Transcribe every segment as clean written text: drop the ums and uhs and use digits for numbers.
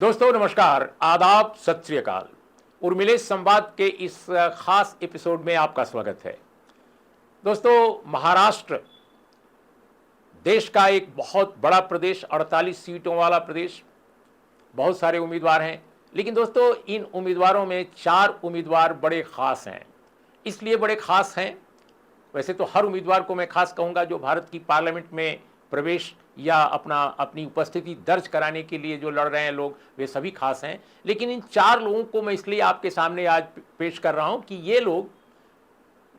दोस्तों नमस्कार, आदाब, सत श्री अकाल। उर्मिलेश संवाद के इस खास एपिसोड में आपका स्वागत है। दोस्तों, महाराष्ट्र देश का एक बहुत बड़ा प्रदेश, 48 सीटों वाला प्रदेश, बहुत सारे उम्मीदवार हैं। लेकिन दोस्तों, इन उम्मीदवारों में 4 उम्मीदवार बड़े खास हैं। इसलिए बड़े खास हैं, वैसे तो हर उम्मीदवार को मैं खास कहूँगा जो भारत की पार्लियामेंट में प्रवेश या अपनी उपस्थिति दर्ज कराने के लिए जो लड़ रहे हैं लोग, वे सभी खास हैं। लेकिन इन 4 लोगों को मैं इसलिए आपके सामने आज पेश कर रहा हूं कि ये लोग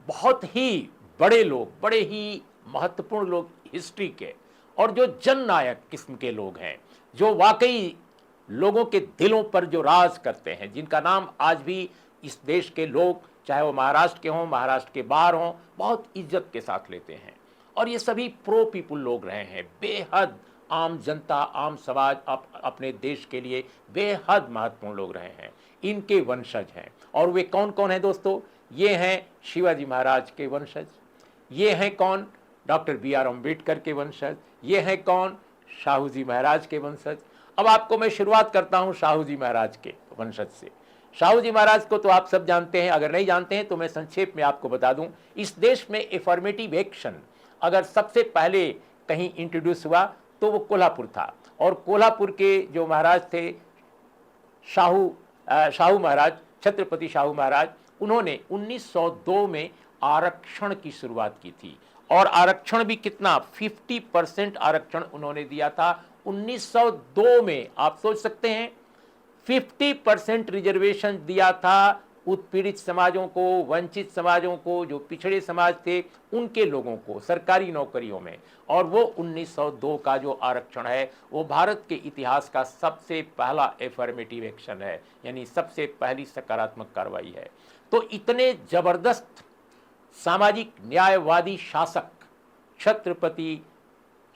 बहुत ही बड़े लोग, बड़े ही महत्वपूर्ण लोग हिस्ट्री के, और जो जननायक किस्म के लोग हैं, जो वाकई लोगों के दिलों पर जो राज करते हैं, जिनका नाम आज भी इस देश के लोग, चाहे वो महाराष्ट्र के हों, महाराष्ट्र के बाहर हों, बहुत इज्जत के साथ लेते हैं। और ये सभी प्रो पीपुल लोग रहे हैं, बेहद आम जनता, आम समाज, अपने देश के लिए बेहद महत्वपूर्ण लोग रहे हैं। इनके वंशज हैं। और वे कौन कौन हैं दोस्तों? ये हैं शिवाजी महाराज के वंशज। ये हैं कौन? डॉक्टर बी आर अम्बेडकर के वंशज। ये हैं कौन? शाहू जी महाराज के वंशज। अब आपको मैं शुरुआत करता हूं शाहू जी महाराज के वंशज से। शाहू जी महाराज को तो आप सब जानते हैं, अगर नहीं जानते हैं तो मैं संक्षेप में आपको बता दूं। इस देश में एफर्मेटिव एक्शन अगर सबसे पहले कहीं इंट्रोड्यूस हुआ तो वो कोल्हापुर था। और कोल्हापुर के जो महाराज थे, शाहू महाराज, छत्रपति शाहू महाराज, उन्होंने 1902 में आरक्षण की शुरुआत की थी। और आरक्षण भी कितना? 50% आरक्षण उन्होंने दिया था 1902 में। आप सोच सकते हैं, 50% रिजर्वेशन दिया था उत्पीड़ित समाजों को, वंचित समाजों को, जो पिछड़े समाज थे उनके लोगों को सरकारी नौकरियों में। और वो 1902 का जो आरक्षण है वो भारत के इतिहास का सबसे पहला एफर्मेटिव एक्शन है, यानी सबसे पहली सकारात्मक कार्रवाई है। तो इतने जबरदस्त सामाजिक न्यायवादी शासक छत्रपति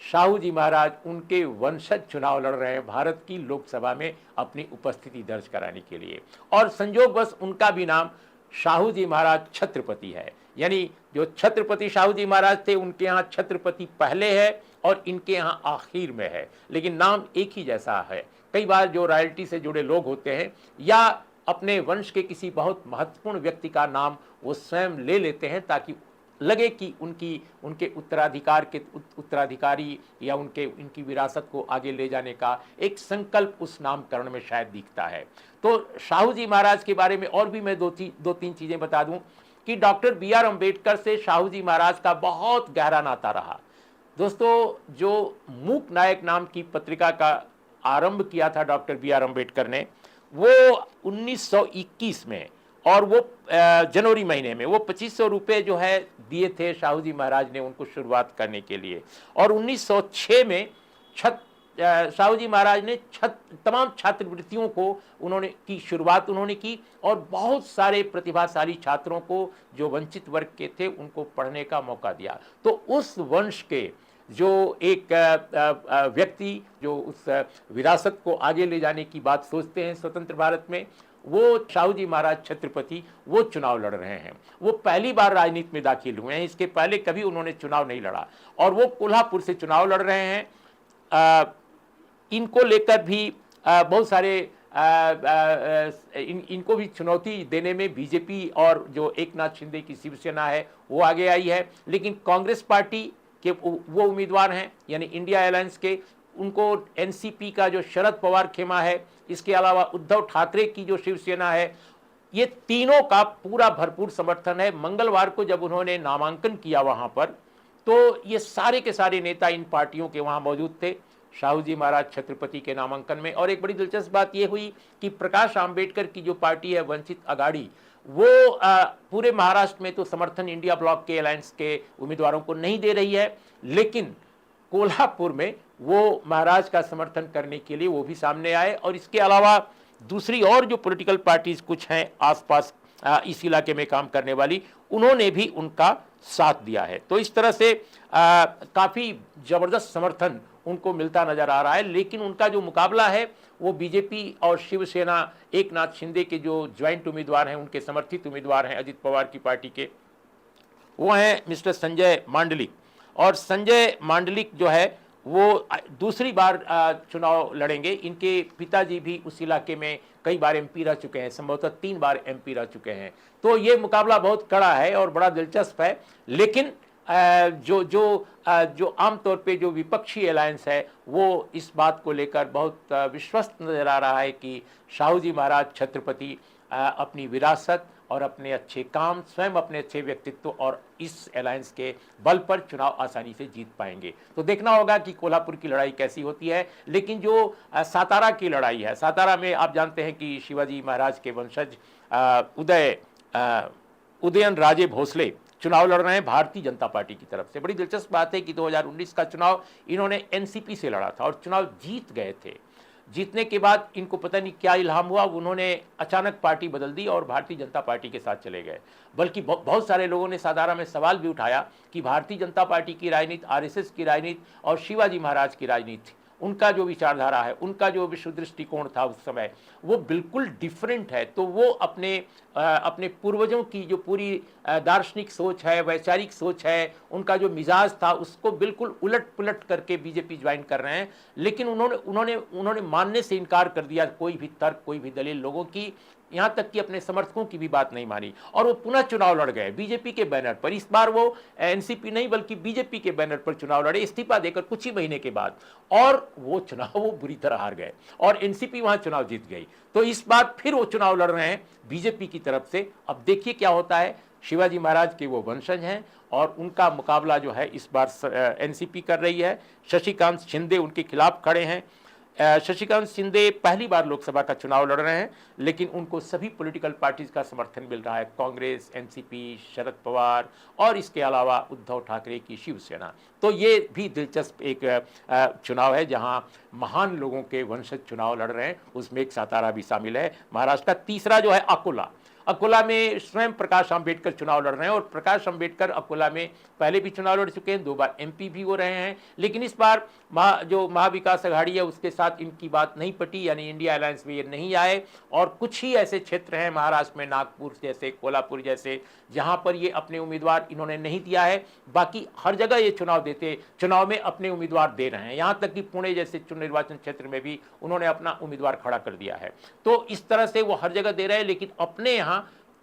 शाहू जी महाराज, उनके वंशज चुनाव लड़ रहे हैं भारत की लोकसभा में अपनी उपस्थिति दर्ज कराने के लिए। और संयोगवश उनका भी नाम शाहू जी महाराज छत्रपति है। यानी जो छत्रपति शाहू जी महाराज थे, उनके यहाँ छत्रपति पहले है और इनके यहाँ आखिर में है, लेकिन नाम एक ही जैसा है। कई बार जो रॉयल्टी से जुड़े लोग होते हैं या अपने वंश के किसी बहुत महत्वपूर्ण व्यक्ति का नाम वो स्वयं ले लेते हैं ताकि लगे कि उनके उत्तराधिकारी या इनकी विरासत को आगे ले जाने का एक संकल्प उस नामकरण में शायद दिखता है। तो शाहू जी महाराज के बारे में और भी मैं दो तीन चीजें बता दूं कि डॉक्टर बी आर अम्बेडकर से शाहू जी महाराज का बहुत गहरा नाता रहा। दोस्तों, जो मूक नायक नाम की पत्रिका का आरंभ किया था डॉक्टर बी आर अम्बेडकर ने, वो 1921 में, और वो जनवरी महीने में वो 2500 रुपये जो है दिए थे शाहू जी महाराज ने उनको शुरुआत करने के लिए। और 1906 में शाहू जी महाराज ने तमाम छात्रवृत्तियों को की शुरुआत उन्होंने की, और बहुत सारे प्रतिभाशाली छात्रों को जो वंचित वर्ग के थे उनको पढ़ने का मौका दिया। तो उस वंश के जो एक व्यक्ति जो उस विरासत को आगे ले जाने की बात सोचते हैं स्वतंत्र भारत में, वो शाहू जी महाराज छत्रपति वो चुनाव लड़ रहे हैं। वो पहली बार राजनीति में दाखिल हुए हैं, इसके पहले कभी उन्होंने चुनाव नहीं लड़ा, और वो कोल्हापुर से चुनाव लड़ रहे हैं। इनको लेकर भी बहुत सारे इनको भी चुनौती देने में बीजेपी और जो एकनाथ शिंदे की शिवसेना है वो आगे आई है। लेकिन कांग्रेस पार्टी के वो उम्मीदवार हैं, यानी इंडिया अलायंस के, उनको एनसीपी का जो शरद पवार खेमा है, इसके अलावा उद्धव ठाकरे की जो शिवसेना है, ये तीनों का पूरा भरपूर समर्थन है। मंगलवार को जब उन्होंने नामांकन किया वहां पर, तो ये सारे के सारे नेता इन पार्टियों के वहां मौजूद थे शाहू जी महाराज छत्रपति के नामांकन में। और एक बड़ी दिलचस्प बात यह हुई कि प्रकाश आंबेडकर की जो पार्टी है वंचित अघाड़ी, वो पूरे महाराष्ट्र में तो समर्थन इंडिया ब्लॉक के अलायंस के उम्मीदवारों को नहीं दे रही है, लेकिन कोल्हापुर में वो महाराज का समर्थन करने के लिए वो भी सामने आए। और इसके अलावा दूसरी और जो पॉलिटिकल पार्टीज कुछ हैं आसपास इस इलाके में काम करने वाली, उन्होंने भी उनका साथ दिया है। तो इस तरह से काफी जबरदस्त समर्थन उनको मिलता नजर आ रहा है। लेकिन उनका जो मुकाबला है वो बीजेपी और शिवसेना, एकनाथ शिंदे के जो ज्वाइंट उम्मीदवार हैं, उनके समर्थित उम्मीदवार हैं अजित पवार की पार्टी के, वो हैं मिस्टर संजय मांडलिक। और संजय मांडलिक जो है वो दूसरी बार चुनाव लड़ेंगे। इनके पिताजी भी उस इलाके में कई बार एमपी रह चुके हैं, संभवतः 3 बार एमपी रह चुके हैं। तो ये मुकाबला बहुत कड़ा है और बड़ा दिलचस्प है। लेकिन जो आमतौर पे जो विपक्षी अलायंस है वो इस बात को लेकर बहुत विश्वस्त नजर आ रहा है कि शाहू जी महाराज छत्रपति अपनी विरासत और अपने अच्छे काम, स्वयं अपने अच्छे व्यक्तित्व और इस अलायंस के बल पर चुनाव आसानी से जीत पाएंगे। तो देखना होगा कि कोल्हापुर की लड़ाई कैसी होती है। लेकिन जो सातारा की लड़ाई है, सातारा में आप जानते हैं कि शिवाजी महाराज के वंशज उदयन राजे भोसले चुनाव लड़ रहे हैं भारतीय जनता पार्टी की तरफ से। बड़ी दिलचस्प बात है कि 2019 का चुनाव इन्होंने एनसीपी से लड़ा था और चुनाव जीत गए थे। जीतने के बाद इनको पता नहीं क्या इल्हाम हुआ, उन्होंने अचानक पार्टी बदल दी और भारतीय जनता पार्टी के साथ चले गए। बल्कि बहुत सारे लोगों ने सातारा में सवाल भी उठाया कि भारतीय जनता पार्टी की राजनीति, आरएसएस की राजनीति और शिवाजी महाराज की राजनीति, उनका जो विचारधारा है, उनका जो विश्व दृष्टिकोण था उस समय, वो बिल्कुल डिफरेंट है। तो वो अपने पूर्वजों की जो पूरी दार्शनिक सोच है, वैचारिक सोच है, उनका जो मिजाज था, उसको बिल्कुल उलट पुलट करके बीजेपी ज्वाइन कर रहे हैं। लेकिन उन्होंने मानने से इनकार कर दिया कोई भी तर्क, कोई भी दलील लोगों की, यहां तक कि अपने समर्थकों की भी बात नहीं मानी और वो पुनः चुनाव लड़ गए बीजेपी के बैनर पर। इस बार वो एनसीपी नहीं बल्कि बीजेपी के बैनर पर चुनाव लड़े इस्तीफा देकर कुछ ही महीने के बाद, और वो चुनाव वो बुरी तरह हार गए और एनसीपी वहां चुनाव जीत गई। तो इस बार फिर वो चुनाव लड़ रहे हैं बीजेपी की तरफ से। अब देखिए क्या होता है। शिवाजी महाराज के वो वंशज हैं और उनका मुकाबला जो है इस बार एनसीपी कर रही है। शशिकांत शिंदे उनके खिलाफ खड़े हैं। शशिकांत शिंदे पहली बार लोकसभा का चुनाव लड़ रहे हैं, लेकिन उनको सभी पॉलिटिकल पार्टीज का समर्थन मिल रहा है, कांग्रेस, एनसीपी, शरद पवार और इसके अलावा उद्धव ठाकरे की शिवसेना। तो ये भी दिलचस्प एक चुनाव है जहां महान लोगों के वंशज चुनाव लड़ रहे हैं, उसमें एक सातारा भी शामिल है। महाराष्ट्र का तीसरा जो है अकोला में स्वयं प्रकाश अंबेडकर चुनाव लड़ रहे हैं और प्रकाश अंबेडकर अकोला में पहले भी चुनाव लड़ चुके हैं, 2 बार एमपी भी हो रहे हैं। लेकिन इस बार जो महाविकास अघाड़ी है उसके साथ इनकी बात नहीं पटी, यानी इंडिया अलायंस में ये नहीं आए। और कुछ ही ऐसे क्षेत्र हैं महाराष्ट्र में, नागपुर जैसे, कोल्हापुर जैसे, जहां पर ये अपने उम्मीदवार इन्होंने नहीं दिया है। बाकी हर जगह ये चुनाव में अपने उम्मीदवार दे रहे हैं। यहां तक कि पुणे जैसे निर्वाचन क्षेत्र में भी उन्होंने अपना उम्मीदवार खड़ा कर दिया है। तो इस तरह से वो हर जगह दे रहे हैं, लेकिन अपने यहाँ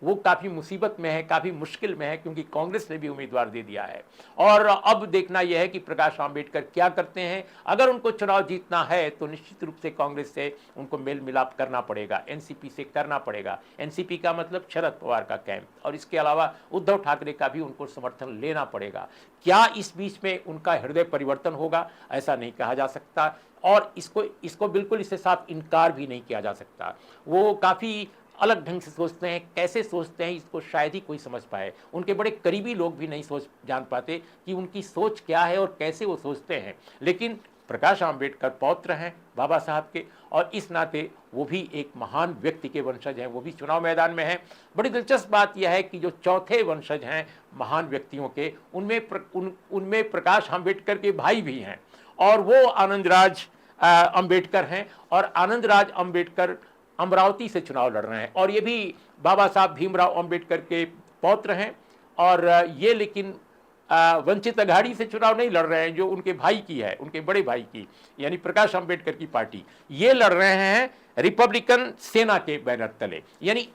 वो काफी मुसीबत में है, काफी मुश्किल में है, क्योंकि कांग्रेस ने भी उम्मीदवार दे दिया है। और अब देखना यह है कि प्रकाश आंबेडकर क्या करते हैं। अगर उनको चुनाव जीतना है तो निश्चित रूप से कांग्रेस से उनको मेल मिलाप करना पड़ेगा, एनसीपी से करना पड़ेगा। एनसीपी का मतलब शरद पवार का कैंप, और इसके अलावा उद्धव ठाकरे का भी उनको समर्थन लेना पड़ेगा। क्या इस बीच में उनका हृदय परिवर्तन होगा, ऐसा नहीं कहा जा सकता। और इसको बिल्कुल इससे साफ इनकार भी नहीं किया जा सकता। वो काफी अलग ढंग से सोचते हैं। कैसे सोचते हैं इसको शायद ही कोई समझ पाए। उनके बड़े करीबी लोग भी नहीं जान पाते कि उनकी सोच क्या है और कैसे वो सोचते हैं। लेकिन प्रकाश आंबेडकर पौत्र हैं बाबा साहब के, और इस नाते वो भी एक महान व्यक्ति के वंशज हैं, वो भी चुनाव मैदान में हैं। बड़ी दिलचस्प बात यह है कि जो चौथे वंशज हैं महान व्यक्तियों के, उनमें प्रकाश आंबेडकर के भाई भी हैं, और वो आनंदराज अंबेडकर हैं। और आनंदराज अंबेडकर अमरावती से चुनाव लड़ रहे हैं, और ये भी बाबा साहब भीमराव अंबेडकर के पौत्र हैं। और ये लेकिन वंचित अघाड़ी से चुनाव नहीं लड़ रहे हैं, जो उनके भाई की है, उनके बड़े भाई की, यानी प्रकाश अंबेडकर की पार्टी। ये लड़ रहे हैं रिपब्लिकन सेना के बैनर तले, यानी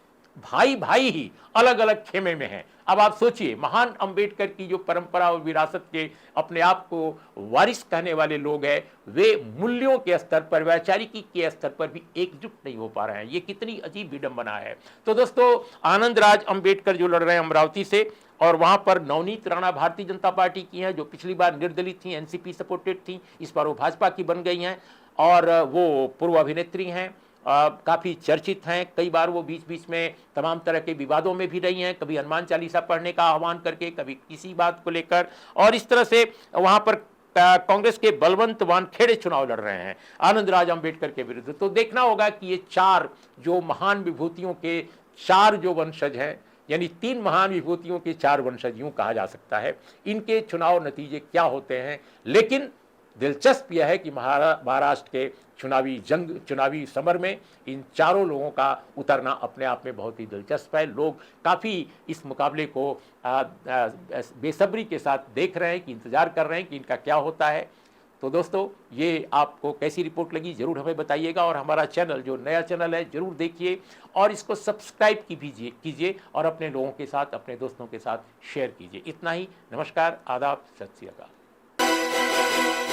भाई भाई ही अलग अलग खेमे में हैं। अब आप सोचिए, महान अंबेडकर की जो परंपरा और विरासत के अपने आप को वारिस कहने वाले लोग हैं, वे मूल्यों के स्तर पर, वैचारिकी के स्तर पर भी एकजुट नहीं हो पा रहे हैं। ये कितनी अजीब विडंबना है। तो दोस्तों, आनंदराज अंबेडकर जो लड़ रहे हैं अमरावती से, और वहां पर नवनीत राणा भारतीय जनता पार्टी की हैं, जो पिछली बार निर्दलित थी, एनसीपी सपोर्टेड थी, इस बार वो भाजपा की बन गई हैं, और वो पूर्व अभिनेत्री हैं, काफ़ी चर्चित हैं। कई बार वो बीच बीच में तमाम तरह के विवादों में भी रही हैं, कभी हनुमान चालीसा पढ़ने का आह्वान करके, कभी किसी बात को लेकर। और इस तरह से वहां पर कांग्रेस के बलवंत वानखेड़े चुनाव लड़ रहे हैं आनंदराज अंबेडकर के विरुद्ध। तो देखना होगा कि ये 4 जो महान विभूतियों के 4 जो वंशज हैं, यानी 3 महान विभूतियों के 4 वंशज यूं कहा जा सकता है, इनके चुनाव नतीजे क्या होते हैं। लेकिन दिलचस्प यह है कि महाराष्ट्र के चुनावी समर में इन चारों लोगों का उतरना अपने आप में बहुत ही दिलचस्प है। लोग काफ़ी इस मुकाबले को बेसब्री के साथ देख रहे हैं, कि इंतजार कर रहे हैं कि इनका क्या होता है। तो दोस्तों, ये आपको कैसी रिपोर्ट लगी ज़रूर हमें बताइएगा, और हमारा चैनल जो नया चैनल है ज़रूर देखिए और इसको सब्सक्राइब कीजिए और अपने लोगों के साथ, अपने दोस्तों के साथ शेयर कीजिए। इतना ही। नमस्कार, आदाब, सत श्री अकाल।